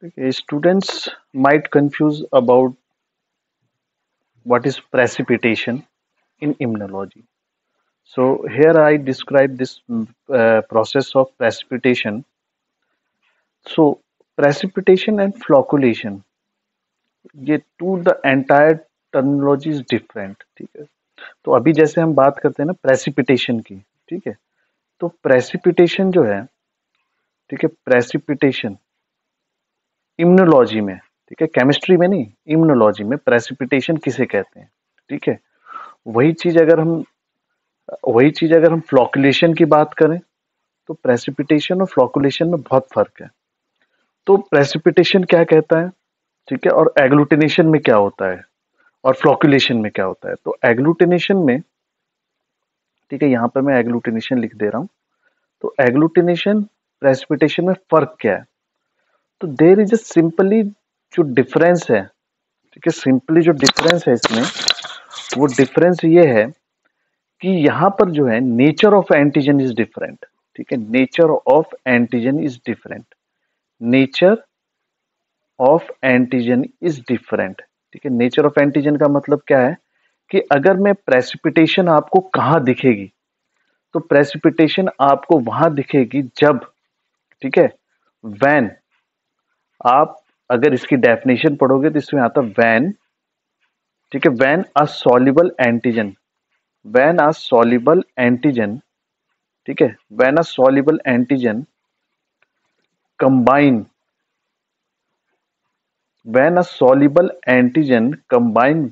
Okay, students might confuse about what is precipitation in immunology. So here I describe this process of precipitation. So precipitation and flocculation, ये to the entire terminology is different, ठीक है। तो अभी जैसे हम बात करते हैं ना प्रेसिपिटेशन की, ठीक है। तो प्रेसिपिटेशन जो है, ठीक है, प्रेसिपिटेशन इम्यूनोलॉजी में, ठीक है, केमिस्ट्री में नहीं, इम्यूनोलॉजी में प्रेसिपिटेशन किसे कहते हैं, ठीक है। वही चीज अगर हम वही चीज अगर हम फ्लॉकुलेशन की बात करें, तो प्रेसिपिटेशन और फ्लॉकुलेशन में बहुत फर्क है। तो प्रेसिपिटेशन क्या कहता है, ठीक है, और एग्लूटिनेशन में क्या होता है, और फ्लॉकुलेशन में क्या होता है। तो एग्लूटिनेशन में, ठीक है, यहाँ पर मैं एग्लूटिनेशन लिख दे रहा हूँ। तो एग्लूटिनेशन प्रेसिपिटेशन में फर्क क्या है। तो देर इज अ सिंपली जो डिफरेंस है, ठीक है, सिंपली जो डिफरेंस है इसमें, वो डिफरेंस ये है कि यहाँ पर जो है nature of antigen is different, ठीक है, nature of antigen is different, nature of antigen is different, ठीक है। नेचर ऑफ एंटीजन का मतलब क्या है कि अगर मैं प्रेसिपिटेशन आपको कहाँ दिखेगी, तो प्रेसिपिटेशन आपको वहां दिखेगी जब, ठीक है, वैन, आप अगर इसकी डेफिनेशन पढ़ोगे तो इसमें आता वैन, ठीक है, when a soluble antigen, when a soluble antigen, ठीक है, when a soluble antigen combine, when a soluble antigen combine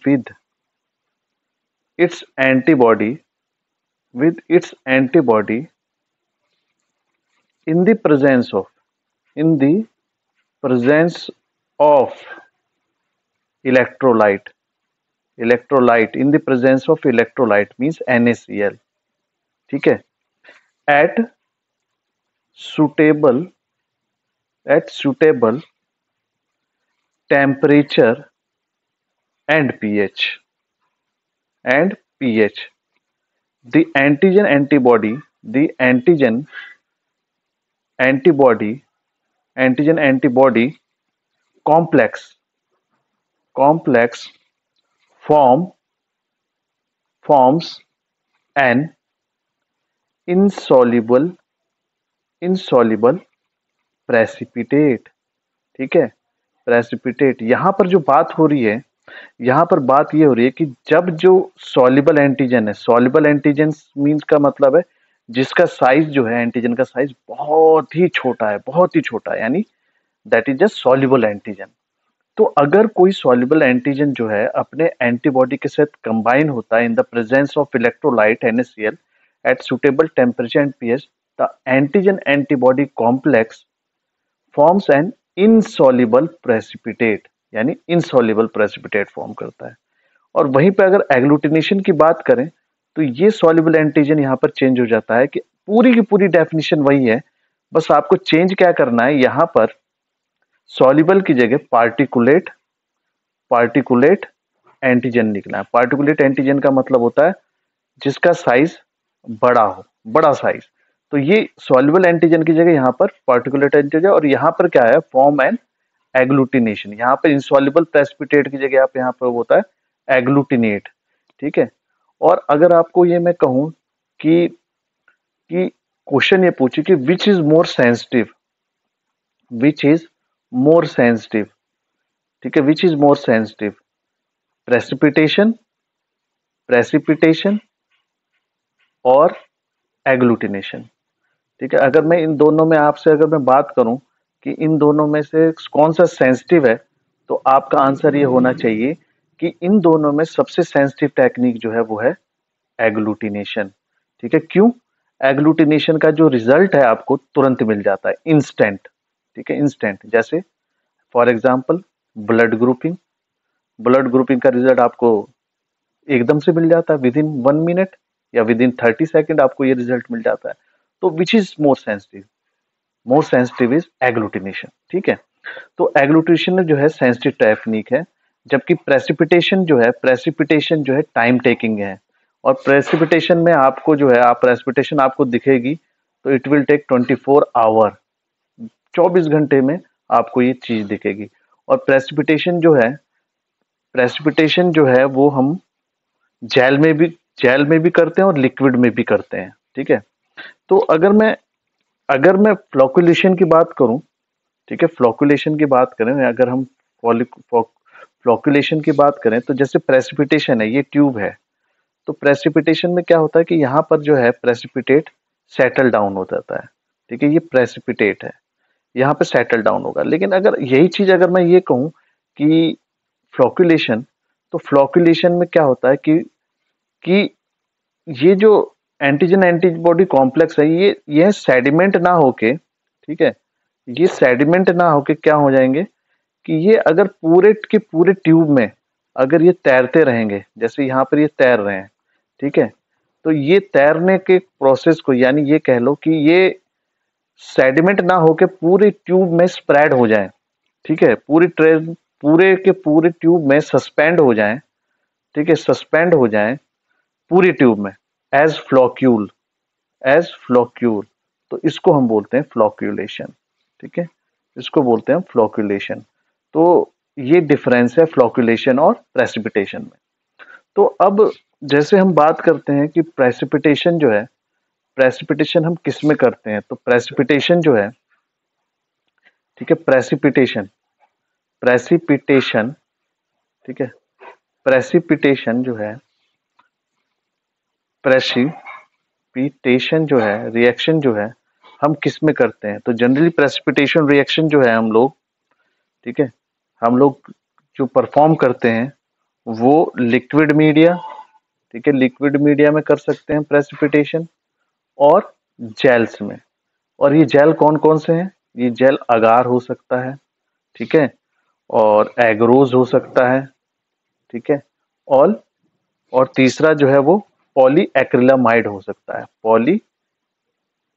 its antibody its antibody in the presence of in the presence of electrolyte, electrolyte in the presence of electrolyte means NaCl, ठीक है, at suitable suitable temperature and pH, and pH, the antigen antibody, the antibody antigen antibody complex complex form forms an insoluble insoluble precipitate, ठीक है, precipitate. यहां पर जो बात हो रही है, यहां पर बात ये हो रही है कि जब जो सॉल्युबल एंटीजन है, सॉल्युबल एंटीजन मींस का मतलब है जिसका साइज जो है, एंटीजन का साइज बहुत ही छोटा है, बहुत ही छोटा है, यानी that is just soluble antigen. तो अगर कोई सॉल्युबल एंटीजन जो है अपने एंटीबॉडी के साथ कंबाइन होता है in the presence of electrolyte NaCl at suitable temperature and pH, the antigen antibody complex forms an insoluble precipitate, यानी इनसॉल्युबल प्रेसिपिटेट फॉर्म करता है। और वहीं पे अगर एग्लूटिनेशन की बात करें, तो ये सॉल्युबल एंटीजन यहाँ पर चेंज हो जाता है कि पूरी की पूरी डेफिनेशन वही है, बस आपको चेंज क्या करना है, यहाँ पर सॉल्युबल की जगह पार्टिकुलेट पार्टिकुलेट एंटीजन लिखना है। पार्टिकुलेट एंटीजन का मतलब होता है जिसका साइज बड़ा हो, बड़ा साइज। तो ये सॉल्युबल एंटीजन की जगह यहाँ पर पार्टिकुलेट एंटीजन, और यहाँ पर क्या है, फॉर्म एंड एग्लूटिनेशन। यहाँ पर इंसॉल्युबल प्रेसिपिटेट की जगह आप यहाँ पर होता है एग्लूटिनेट, ठीक है। और अगर आपको ये मैं कहूं कि क्वेश्चन ये पूछे कि which is more sensitive, which is more sensitive, ठीक है, which is more sensitive, precipitation precipitation और एग्लूटिनेशन, ठीक है। अगर मैं इन दोनों में आपसे अगर मैं बात करूं कि इन दोनों में से कौन सा सेंसिटिव है, तो आपका आंसर ये होना चाहिए कि इन दोनों में सबसे सेंसिटिव टेक्निक जो है वो है एग्लूटिनेशन, ठीक है। क्यों, एग्लूटिनेशन का जो रिजल्ट है आपको तुरंत मिल जाता है, इंस्टेंट, ठीक है, इंस्टेंट। जैसे for example blood grouping, blood grouping का रिजल्ट आपको एकदम से मिल जाता है, विद इन 1 मिनट या विद इन 30 सेकेंड आपको ये रिजल्ट मिल जाता है। तो which is more sensitive, more sensitive is agglutination, ठीक है। तो एग्लूटिनेशन जो है सेंसिटिव टेक्निक है, जबकि प्रेसिपिटेशन जो है, प्रेसिपिटेशन जो है टाइम टेकिंग है। और प्रेसिपिटेशन में आपको जो है, आप प्रेसिपिटेशन आपको दिखेगी तो इट विल टेक 24 आवर, 24 घंटे में आपको ये चीज दिखेगी। और प्रेसिपिटेशन जो है वो हम जेल में भी जेल में भी करते हैं और लिक्विड में भी करते हैं, ठीक है। तो अगर मैं फ्लोकुलेशन की बात करूं, ठीक है, फ्लोकुलेशन की बात करें, अगर हम फ्लोकुलेशन की बात करें तो जैसे प्रेसिपिटेशन है, ये ट्यूब है, तो प्रेसिपिटेशन में क्या होता है कि यहाँ पर जो है प्रेसिपिटेट सेटल डाउन हो जाता है, ठीक है, ये प्रेसिपिटेट है, यहाँ पे सेटल डाउन होगा। लेकिन अगर यही चीज अगर मैं ये कहूँ कि फ्लोकुलेशन, तो फ्लोकुलेशन में क्या होता है कि ये जो एंटीजन एंटीबॉडी कॉम्प्लेक्स है, ये सेडिमेंट ना होके, ठीक है, ये सेडिमेंट ना होके क्या हो जाएंगे कि ये अगर पूरे के पूरे ट्यूब में अगर ये तैरते रहेंगे, जैसे यहाँ पर ये तैर रहे हैं, ठीक है, तो ये तैरने के प्रोसेस को, यानी ये कह लो कि ये सेडिमेंट ना होके पूरे ट्यूब में स्प्रेड हो जाए, ठीक है, पूरे के पूरे ट्यूब में सस्पेंड हो जाए, ठीक है, सस्पेंड हो जाए पूरी ट्यूब में एज फ्लोक्यूल, तो इसको हम बोलते हैं फ्लोक्यूलेशन, ठीक है, इसको बोलते हैं फ्लोक्यूलेशन। तो ये डिफरेंस है फ्लोक्यूलेशन और प्रेसिपिटेशन में। तो अब जैसे हम बात करते हैं कि प्रेसिपिटेशन हम किस में करते हैं, तो प्रेसिपिटेशन जो है, ठीक है, प्रेसिपिटेशन, ठीक है, प्रेसिपिटेशन जो है प्रेसिपिटेशन जो है रिएक्शन जो है हम किस में करते हैं, तो जनरली प्रेसिपिटेशन रिएक्शन जो है हम लोग, ठीक है, हम लोग जो परफॉर्म करते हैं वो लिक्विड मीडिया, ठीक है, लिक्विड मीडिया में कर सकते हैं प्रेसिपिटेशन, और जेल्स में। और ये जेल कौन कौन से हैं, ये जेल अगार हो सकता है, ठीक है, और एग्रोज हो सकता है, ठीक है, और तीसरा जो है वो पॉली एक्रिलामाइड हो सकता है, पॉली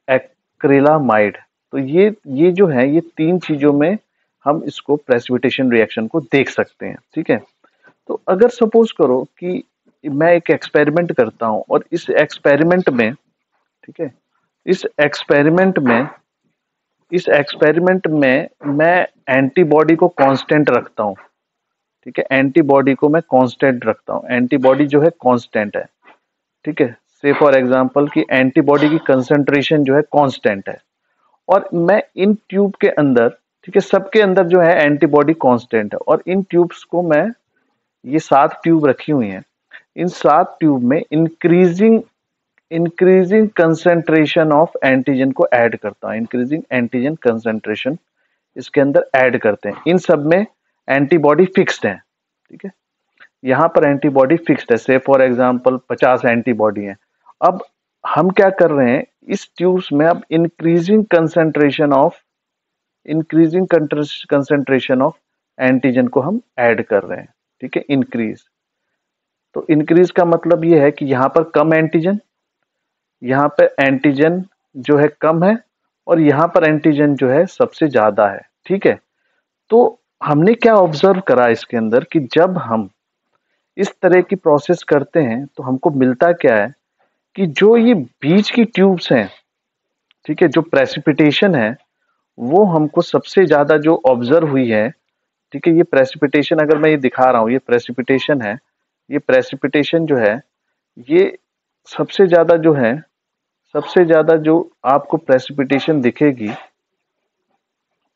एक्रिलामाइड। तो ये जो है, ये तीन चीजों में हम इसको प्रेसिपिटेशन रिएक्शन को देख सकते हैं, ठीक है। तो अगर सपोज करो कि मैं एक एक्सपेरिमेंट करता हूं और इस एक्सपेरिमेंट में, ठीक है, इस एक्सपेरिमेंट में इस एक्सपेरिमेंट में मैं एंटीबॉडी को कांस्टेंट रखता हूं, ठीक है, एंटीबॉडी को मैं कांस्टेंट रखता हूं, एंटीबॉडी जो है कांस्टेंट है, ठीक है, से फॉर एग्जांपल कि एंटीबॉडी की कंसंट्रेशन जो है कांस्टेंट है, और मैं इन ट्यूब के अंदर, ठीक है, सबके अंदर जो है एंटीबॉडी कांस्टेंट है, और इन ट्यूब्स को मैं, ये 7 ट्यूब रखी हुई हैं, इन 7 ट्यूब में इंक्रीजिंग कंसेंट्रेशन ऑफ एंटीजन को ऐड करता हूं, इंक्रीजिंग एंटीजन कंसेंट्रेशन इसके अंदर ऐड करते हैं। इन सब में एंटीबॉडी फिक्स्ड है, ठीक है, यहां पर एंटीबॉडी फिक्स्ड है, से फॉर एग्जांपल 50 एंटीबॉडी है। अब हम क्या कर रहे हैं, इस ट्यूब्स में अब इंक्रीजिंग कंसेंट्रेशन ऑफ एंटीजन को हम ऐड कर रहे हैं, ठीक है, इंक्रीज। तो इंक्रीज का मतलब ये है कि यहां पर कम एंटीजन, यहाँ पे एंटीजन जो है कम है, और यहाँ पर एंटीजन जो है सबसे ज्यादा है, ठीक है। तो हमने क्या ऑब्जर्व करा इसके अंदर कि जब हम इस तरह की प्रोसेस करते हैं तो हमको मिलता क्या है कि जो ये बीच की ट्यूब्स हैं, ठीक है, जो प्रेसिपिटेशन है वो हमको सबसे ज्यादा जो ऑब्जर्व हुई है, ठीक है, ये प्रेसिपिटेशन अगर मैं ये दिखा रहा हूं, ये प्रेसिपिटेशन है, ये प्रेसिपिटेशन जो है, ये सबसे ज्यादा जो है, सबसे ज्यादा जो आपको प्रेसिपिटेशन दिखेगी,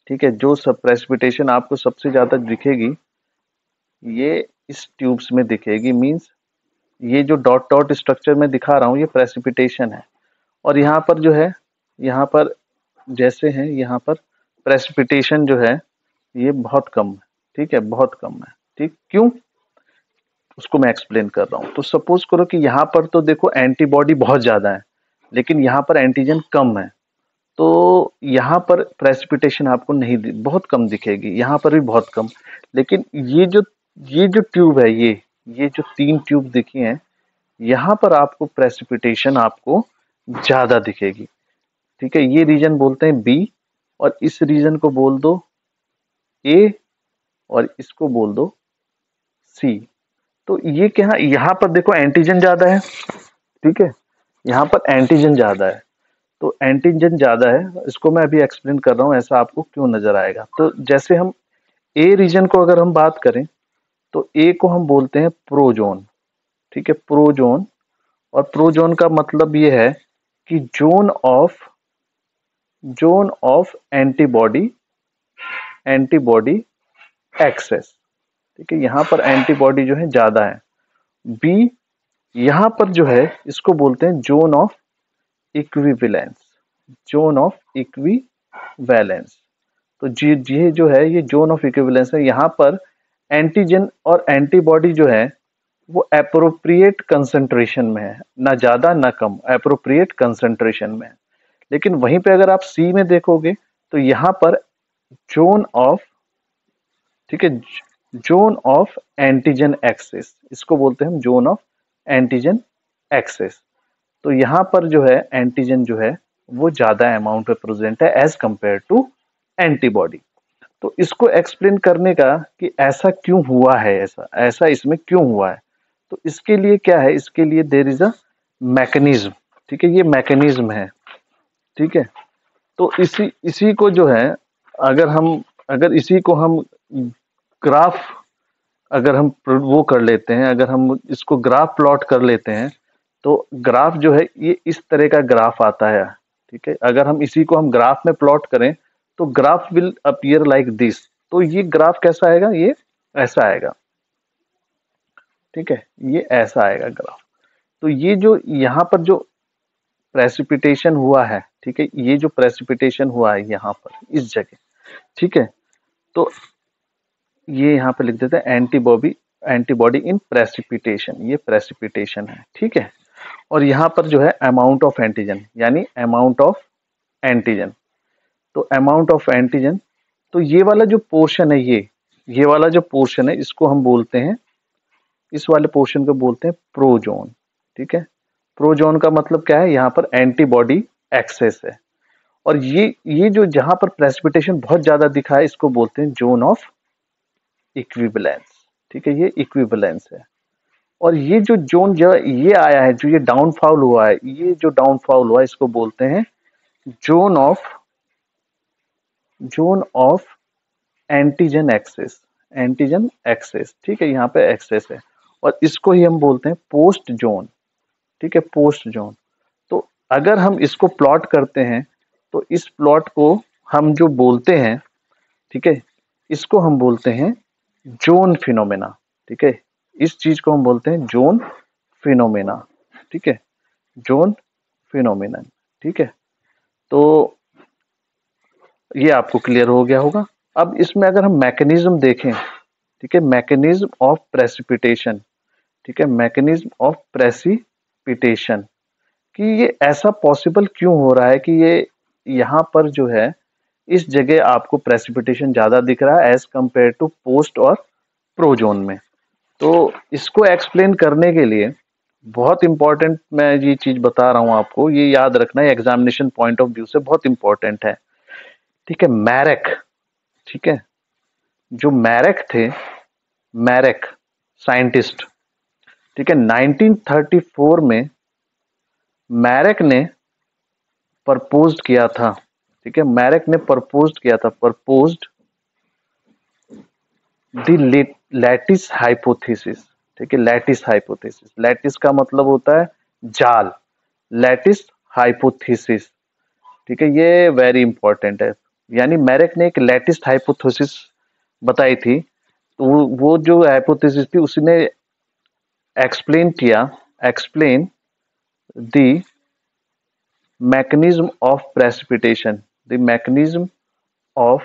ठीक है, जो सब प्रेसिपिटेशन आपको सबसे ज्यादा दिखेगी ये इस ट्यूब्स में दिखेगी, मींस ये जो डॉट डॉट स्ट्रक्चर में दिखा रहा हूं ये प्रेसिपिटेशन है, और यहाँ पर जो है, यहाँ पर जैसे है, यहाँ पर प्रेसिपिटेशन जो है ये बहुत कम है, ठीक है, बहुत कम है, ठीक, क्यों, उसको मैं एक्सप्लेन कर रहा हूं। तो सपोज करो कि यहाँ पर तो देखो एंटीबॉडी बहुत ज्यादा है, लेकिन यहाँ पर एंटीजन कम है, तो यहाँ पर प्रेसिपिटेशन आपको नहीं बहुत कम दिखेगी, यहाँ पर भी बहुत कम। लेकिन ये जो ट्यूब है, ये जो 3 ट्यूब दिखी हैं, यहाँ पर आपको प्रेसिपिटेशन आपको ज्यादा दिखेगी, ठीक है, ये रीजन बोलते हैं बी, और इस रीजन को बोल दो ए, और इसको बोल दो सी। तो ये क्या है, यहाँ पर देखो एंटीजन ज्यादा है, ठीक है, यहाँ पर एंटीजन ज्यादा है, तो एंटीजन ज्यादा है, इसको मैं अभी एक्सप्लेन कर रहा हूँ ऐसा आपको क्यों नजर आएगा। तो जैसे हम ए रीजन को अगर हम बात करें तो ए को हम बोलते हैं प्रोजोन, ठीक है, प्रोजोन। और प्रोजोन का मतलब ये है कि जोन ऑफ एंटीबॉडी एक्सेस, ठीक है, यहाँ पर एंटीबॉडी जो है ज्यादा है। बी यहाँ पर जो है इसको बोलते हैं zone of equivalence, zone of equivalence. तो ये जो है ये जोन ऑफ इक्विवेलेंस है। यहाँ पर एंटीजन और एंटीबॉडी जो है वो एप्रोप्रिएट कंसंट्रेशन में है, ना ज्यादा ना कम, एप्रोप्रिएट कंसंट्रेशन में है। लेकिन वहीं पे अगर आप सी में देखोगे तो यहाँ पर जोन ऑफ, ठीक है, जोन ऑफ एंटीजन एक्सेस, इसको बोलते हैं हम जोन ऑफ एंटीजन एक्सेस। तो यहाँ पर जो है एंटीजन जो है वो ज्यादा अमाउंट में प्रेजेंट है एज कंपेयर टू एंटीबॉडी। तो इसको एक्सप्लेन करने का कि ऐसा क्यों हुआ है, ऐसा इसमें क्यों हुआ है, तो इसके लिए क्या है, इसके लिए देयर इज अ मैकेनिज्म, ठीक है, ये मैकेनिज्म है, ठीक है। तो इसी को जो है अगर इसी को हम ग्राफ, अगर हम वो कर लेते हैं, अगर हम इसको ग्राफ प्लॉट कर लेते हैं तो ग्राफ जो है ये इस तरह का ग्राफ आता है, ठीक है। अगर हम इसी को हम ग्राफ में प्लॉट करें तो graph will appear like this. तो ये ग्राफ कैसा आएगा, ये ऐसा आएगा, ठीक है, ये ऐसा आएगा ग्राफ। तो ये जो यहाँ पर जो प्रेसिपिटेशन हुआ है, ठीक है, ये जो प्रेसिपिटेशन हुआ है यहाँ पर इस जगह, ठीक है, तो ये यहाँ पे लिख देते हैं एंटीबॉडी इन प्रेसिपिटेशन, ये प्रेसिपिटेशन है, ठीक है। और यहाँ पर जो है अमाउंट ऑफ एंटीजन, यानी अमाउंट ऑफ एंटीजन। तो अमाउंट ऑफ एंटीजन, तो ये वाला जो पोर्शन है, ये वाला जो पोर्शन है इसको हम बोलते हैं, इस वाले पोर्शन को बोलते हैं प्रोजोन, ठीक है। प्रोजोन का मतलब क्या है, यहाँ पर एंटीबॉडी एक्सेस है। और ये जो जहां पर प्रेसिपिटेशन बहुत ज्यादा दिखा है इसको बोलते हैं जोन ऑफ इक्विवेलेंस, ठीक है, ये इक्विवेलेंस है। और ये जो जोन जो ये आया है, जो ये डाउनफॉल हुआ है, ये जो डाउनफॉल हुआ है इसको बोलते हैं जोन ऑफ एंटीजन एक्सेस, ठीक है, यहाँ पे एक्सेस है। और इसको ही हम बोलते हैं पोस्ट जोन, ठीक है, पोस्ट जोन। तो अगर हम इसको प्लॉट करते हैं तो इस प्लॉट को हम जो बोलते हैं, ठीक है, इसको हम बोलते हैं जोन फिनोमेना, ठीक है, इस चीज को हम बोलते हैं जोन फिनोमेना, ठीक है, जोन फिनोमेना, ठीक है। तो ये आपको क्लियर हो गया होगा। अब इसमें अगर हम मैकेनिज्म देखें, ठीक है, मैकेनिज्म ऑफ प्रेसिपिटेशन, ठीक है, मैकेनिज्म ऑफ प्रेसिपिटेशन, कि ये ऐसा पॉसिबल क्यों हो रहा है कि ये यहाँ पर जो है इस जगह आपको प्रेसिपिटेशन ज्यादा दिख रहा है एज कंपेयर टू पोस्ट और प्रोजोन में। तो इसको एक्सप्लेन करने के लिए बहुत इंपॉर्टेंट मैं ये चीज बता रहा हूं आपको, ये याद रखना है, एग्जामिनेशन पॉइंट ऑफ व्यू से बहुत इंपॉर्टेंट है, ठीक है। मैरक, ठीक है, जो मैरक थे, मैरक साइंटिस्ट, ठीक है, 1934 में मैरक ने प्रपोज्ड किया था, ठीक है, मैरक ने प्रपोज्ड किया था, प्रपोज्ड द लैटिस हाइपोथेसिस, ठीक है, लैटिस हाइपोथेसिस, लैटिस का मतलब होता है जाल, लैटिस हाइपोथेसिस, ठीक है, ये वेरी इंपॉर्टेंट है। यानी मैरक ने एक लैटिस हाइपोथेसिस बताई थी, तो वो जो हाइपोथेसिस थी उसने explain the mechanism of precipitation, the mechanism of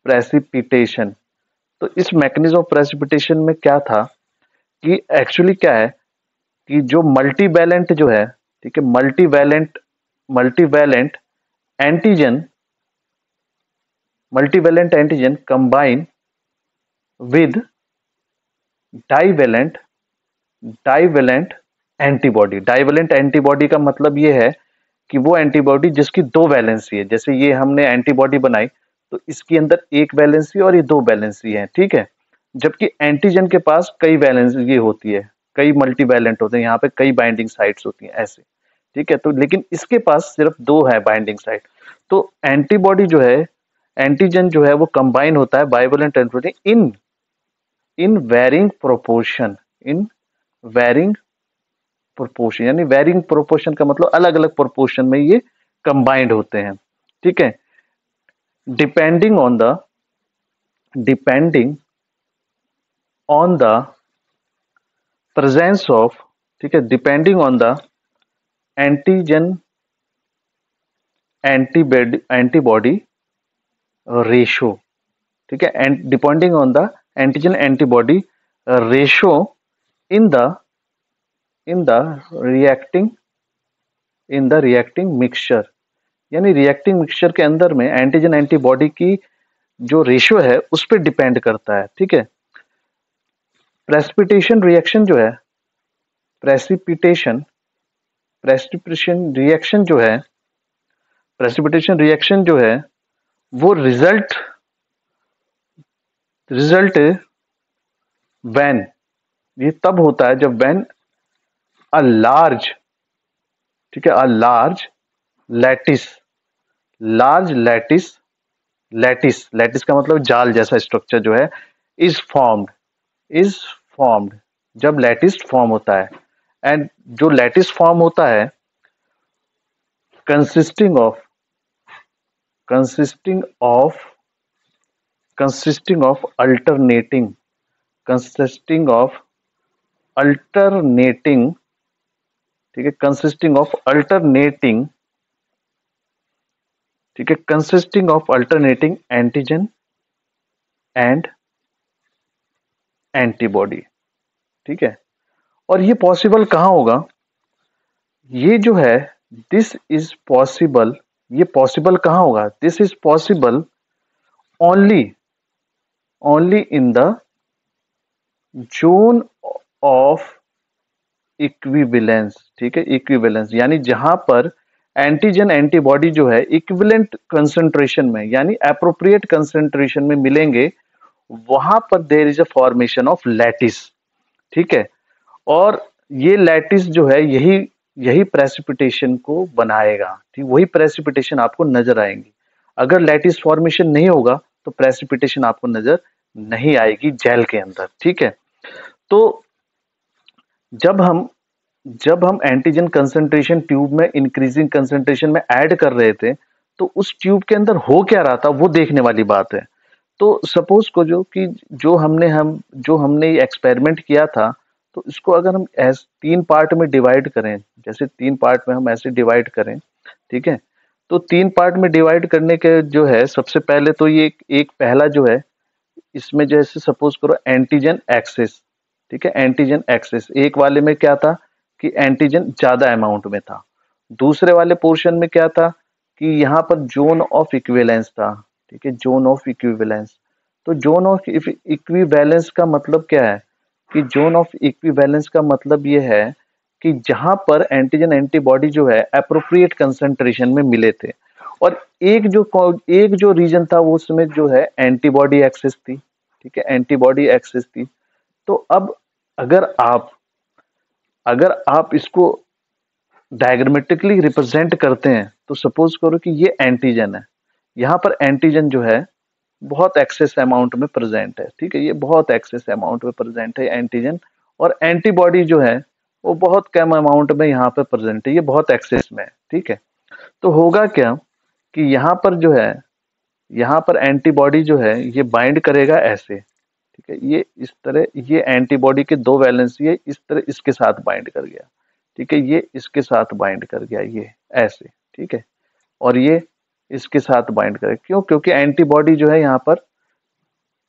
precipitation। तो इस मैकेनिज्म ऑफ प्रेसिपिटेशन में क्या था कि एक्चुअली क्या है कि जो मल्टीवैलेंट जो है, ठीक है, multivalent antigen combine with divalent antibody. Divalent antibody का मतलब ये है कि वो एंटीबॉडी जिसकी दो वैलेंसी है, जैसे ये हमने एंटीबॉडी बनाई तो इसके अंदर एक वैलेंसी और ये दो वैलेंसी है, ठीक है। जबकि एंटीजन के पास कई वैलेंसी ये होती है, कई मल्टीवैलेंट होते हैं, यहाँ पे कई बाइंडिंग साइट्स होती हैं ऐसे, ठीक है। तो लेकिन इसके पास सिर्फ दो है बाइंडिंग साइट। तो एंटीबॉडी जो है, एंटीजन जो है वो कंबाइन होता है bivalent antibody in in varying proportion, in varying proportion, यानी वेरिंग प्रोपोर्शन का मतलब अलग अलग प्रोपोर्शन में ये कंबाइंड होते हैं। ठीक है। Depending on the depending on the presence of, ठीक है, depending on the antigen antibody ratio, ठीक है, and depending on the antigen antibody ratio in the in the reacting in the reacting mixture, यानी reacting mixture के अंदर में antigen antibody की जो रेशियो है उस पर डिपेंड करता है। ठीक है। प्रेसिपिटेशन रिएक्शन जो है, प्रेसिपिटेशन प्रेसिपिटेशन रिएक्शन जो है प्रेसिपिटेशन रिएक्शन जो है वो रिजल्ट व्हेन, ये तब होता है जब व्हेन अ लार्ज, ठीक है, अ लैटिस लार्ज लैटिस का मतलब जाल जैसा स्ट्रक्चर जो है, इज फॉर्म्ड इज फॉर्म्ड, जब लैटिस फॉर्म होता है। एंड जो लैटिस फॉर्म होता है consisting of consisting of consisting of alternating consisting of alternating ठीक है, कंसिस्टिंग ऑफ अल्टरनेटिंग, ठीक है, consisting of alternating antigen and antibody. ठीक है। और ये पॉसिबल कहां होगा, ये जो है दिस इज पॉसिबल, ये पॉसिबल कहां होगा, this is possible only only in the zone of equivalence. ठीक है, इक्विवेलेंस यानी जहां पर एंटीजन एंटीबॉडी जो है इक्विवेलेंट कंसंट्रेशन में यानी एप्रोप्रिएट कंसंट्रेशन में मिलेंगे, वहां पर there is a formation of lattice. ठीक है। और ये लैटिस जो है यही यही प्रेसिपिटेशन को बनाएगा। ठीक, वही प्रेसिपिटेशन आपको नजर आएंगी। अगर लैटिस फॉर्मेशन नहीं होगा तो प्रेसिपिटेशन आपको नजर नहीं आएगी जेल के अंदर। ठीक है। तो जब हम जब हम एंटीजन कंसंट्रेशन ट्यूब में इंक्रीजिंग कंसंट्रेशन में ऐड कर रहे थे, तो उस ट्यूब के अंदर हो क्या रहा था वो देखने वाली बात है। तो सपोज को जो हमने एक्सपेरिमेंट किया था, तो इसको अगर हम ऐसे तीन पार्ट में डिवाइड करें, जैसे तीन पार्ट में हम ऐसे डिवाइड करें, ठीक है, तो तीन पार्ट में डिवाइड करने के जो है सबसे पहले तो ये एक पहला जो है, इसमें जैसे सपोज करो एंटीजन एक्सेस, ठीक है, एंटीजन एक्सेस एक वाले में क्या था कि एंटीजन ज्यादा अमाउंट में था। दूसरे वाले पोर्शन में क्या था कि यहाँ पर जोन ऑफ इक्विवेलेंस था। ठीक है, जोन ऑफ इक्विवेलेंस। तो जोन ऑफ इक्विवेलेंस का मतलब क्या है कि जोन ऑफ इक्विवेलेंस का मतलब ये है कि जहां पर एंटीजन एंटीबॉडी जो है अप्रोप्रिएट कंसंट्रेशन में मिले थे। और एक जो रीजन था वो उसमें जो है एंटीबॉडी एक्सेस थी। ठीक है, एंटीबॉडी एक्सेस थी। तो अब अगर आप अगर आप इसको डायग्रामेटिकली रिप्रेजेंट करते हैं, तो सपोज करो कि ये एंटीजन है, यहाँ पर एंटीजन जो है बहुत एक्सेस अमाउंट में प्रेजेंट है। ठीक है, ये बहुत एक्सेस अमाउंट में प्रेजेंट है एंटीजन। और एंटीबॉडी जो है वो बहुत कम अमाउंट में यहाँ पे प्रेजेंट है, ये बहुत एक्सेस में है। ठीक है। तो होगा क्या कि यहाँ पर एंटीबॉडी जो है ये बाइंड करेगा ऐसे। ठीक है, ये इस तरह, ये एंटीबॉडी के दो वैलेंस, ये इस तरह इसके साथ बाइंड कर गया। ठीक है, ये इसके साथ बाइंड कर गया, ये ऐसे। ठीक है, और ये इसके साथ बाइंड करे, क्यों, क्योंकि एंटीबॉडी जो है यहाँ पर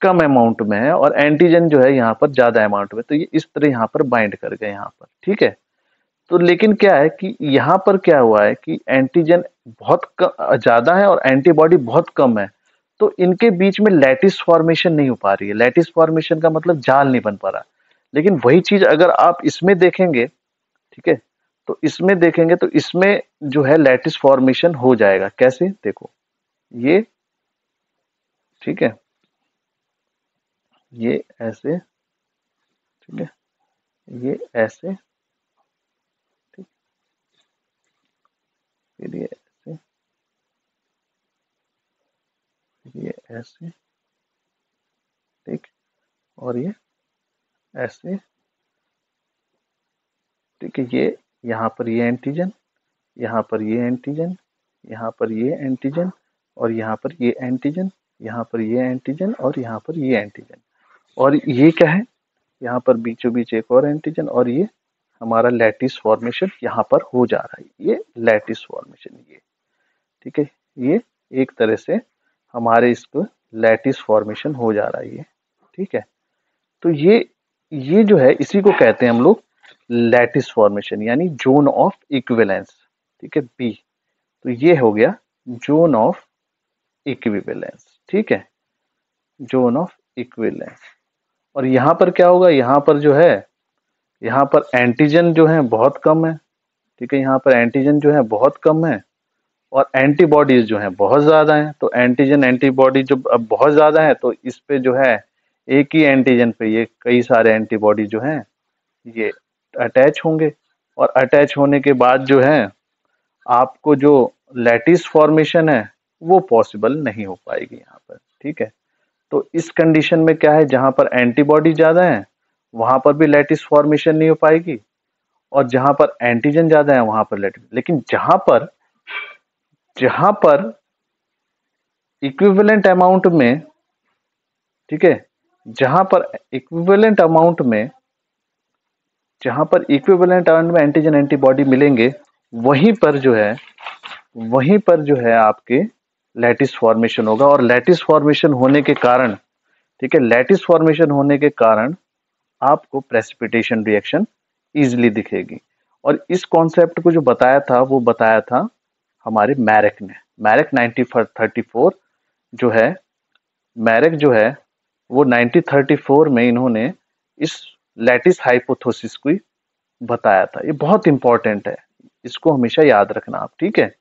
कम अमाउंट में है और एंटीजन जो है यहाँ पर ज्यादा अमाउंट में, तो ये इस तरह यहाँ पर बाइंड कर गए यहाँ पर। ठीक है। तो लेकिन क्या है कि यहाँ पर क्या हुआ है कि एंटीजन बहुत ज्यादा है और एंटीबॉडी बहुत कम है, तो इनके बीच में लैटिस फॉर्मेशन नहीं हो पा रही है। लैटिस फॉर्मेशन का मतलब जाल नहीं बन पा रहा। लेकिन वही चीज अगर आप इसमें देखेंगे, ठीक है, तो इसमें देखेंगे तो इसमें जो है लैटिस फॉर्मेशन हो जाएगा। कैसे, देखो, ये, ठीक है, ये ऐसे, ठीक है, ये ऐसे, ठीक, फिर ये ऐसे, फिर ये ऐसे, ठीक, और ये ऐसे, ठीक है। ये यहाँ पर ये एंटीजन, यहाँ पर ये एंटीजन, यहाँ पर ये एंटीजन, और यहाँ पर ये एंटीजन, यहाँ पर ये एंटीजन, और यहाँ पर ये एंटीजन, और ये क्या है, यहाँ पर बीचों बीच एक और एंटीजन, और ये हमारा लैटिस फॉर्मेशन यहाँ पर हो जा रहा है, ये लैटिस फॉर्मेशन, ये ठीक है। ये एक तरह से हमारे इसको लैटिस फॉर्मेशन हो जा रहा है ये, ठीक है। तो ये जो है इसी को कहते हैं हम लोग लैटिस फॉर्मेशन, यानी जोन ऑफ इक्विवेलेंस, ठीक है, बी। तो ये हो गया जोन ऑफ इक्विवेलेंस, ठीक है, जोन ऑफ इक्विवेलेंस। और यहाँ पर क्या होगा, यहाँ पर जो है, यहाँ पर एंटीजन जो है बहुत कम है, ठीक है, यहाँ पर एंटीजन जो है बहुत कम है, और एंटीबॉडीज जो है बहुत ज्यादा है। तो एंटीजन एंटीबॉडी जो अब बहुत ज्यादा है, तो इस पे जो है एक ही एंटीजन पे ये कई सारे एंटीबॉडी जो हैं ये अटैच होंगे, और अटैच होने के बाद जो है आपको जो लैटिस फॉर्मेशन है वो पॉसिबल नहीं हो पाएगी यहाँ पर, ठीक है। तो इस कंडीशन में क्या है, जहां पर एंटीबॉडी ज्यादा है वहां पर भी लैटिस फॉर्मेशन नहीं हो पाएगी, और जहां पर एंटीजन ज्यादा है वहां पर लैटिस, लेकिन जहां पर इक्विवेलेंट अमाउंट में, ठीक है, जहां पर इक्विवेलेंट अमाउंट में जहां पर इक्विवेलेंट अमाउंट में एंटीजन एंटीबॉडी मिलेंगे, वहीं पर जो है, वहीं पर जो है आपके लैटिस फॉर्मेशन होगा। और लैटिस फॉर्मेशन होने के कारण, ठीक है, लैटिस फॉर्मेशन होने के कारण आपको प्रेसिपिटेशन रिएक्शन इजीली दिखेगी। और इस कॉन्सेप्ट को जो बताया था वो बताया था हमारे मैरक ने। मैरक 1934 जो है, मैरक जो है वो 1934 में इन्होंने इस लैटिस हाइपोथेसिस को बताया था। ये बहुत इंपॉर्टेंट है, इसको हमेशा याद रखना आप, ठीक है।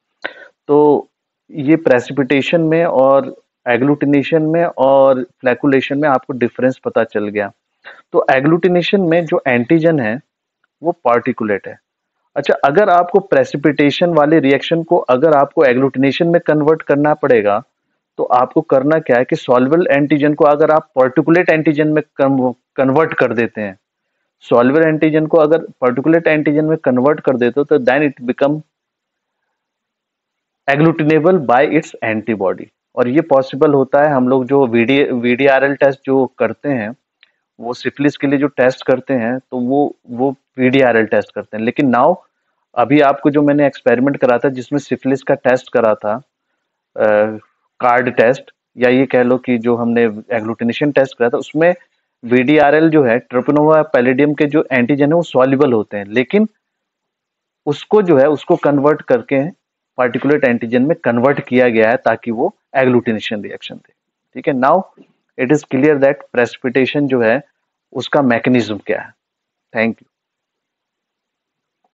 तो ये प्रेसिपिटेशन में और एग्लूटिनेशन में और फ्लैकुलेशन में आपको डिफरेंस पता चल गया। तो एग्लूटिनेशन में जो एंटीजन है वो पार्टिकुलेट है। अच्छा, अगर आपको प्रेसिपिटेशन वाले रिएक्शन को अगर आपको एग्लूटिनेशन में कन्वर्ट करना पड़ेगा, तो आपको करना क्या है कि सॉल्युबल एंटीजन को अगर आप पार्टिकुलेट एंटीजन में कन्वर्ट कर देते हैं, सॉल्युबल एंटीजन को अगर पार्टिकुलेट एंटीजन में कन्वर्ट कर देते हो, तो then it become agglutinable by its antibody. और ये पॉसिबल होता है, हम लोग जो वीडीआरएल टेस्ट जो करते हैं, वो सिफिलिस के लिए जो टेस्ट करते हैं, तो वो वीडीआरएल टेस्ट करते हैं। लेकिन नाउ अभी आपको जो मैंने एक्सपेरिमेंट करा था जिसमें सिफिलिस का टेस्ट करा था, कार्ड टेस्ट, या ये कह लो कि जो हमने एग्लूटिनेशन टेस्ट करा था, उसमें वीडीआरएल जो है, ट्रोपोनोवा पैलिडियम के जो एंटीजन है वो सॉल्युबल होते हैं, लेकिन उसको जो है उसको कन्वर्ट करके पार्टिकुलेट एंटीजन में कन्वर्ट किया गया है ताकि वो एग्लूटिनेशन रिएक्शन दे, ठीक है। Now it is clear that precipitation जो है उसका मैकेनिज्म क्या है। Thank you.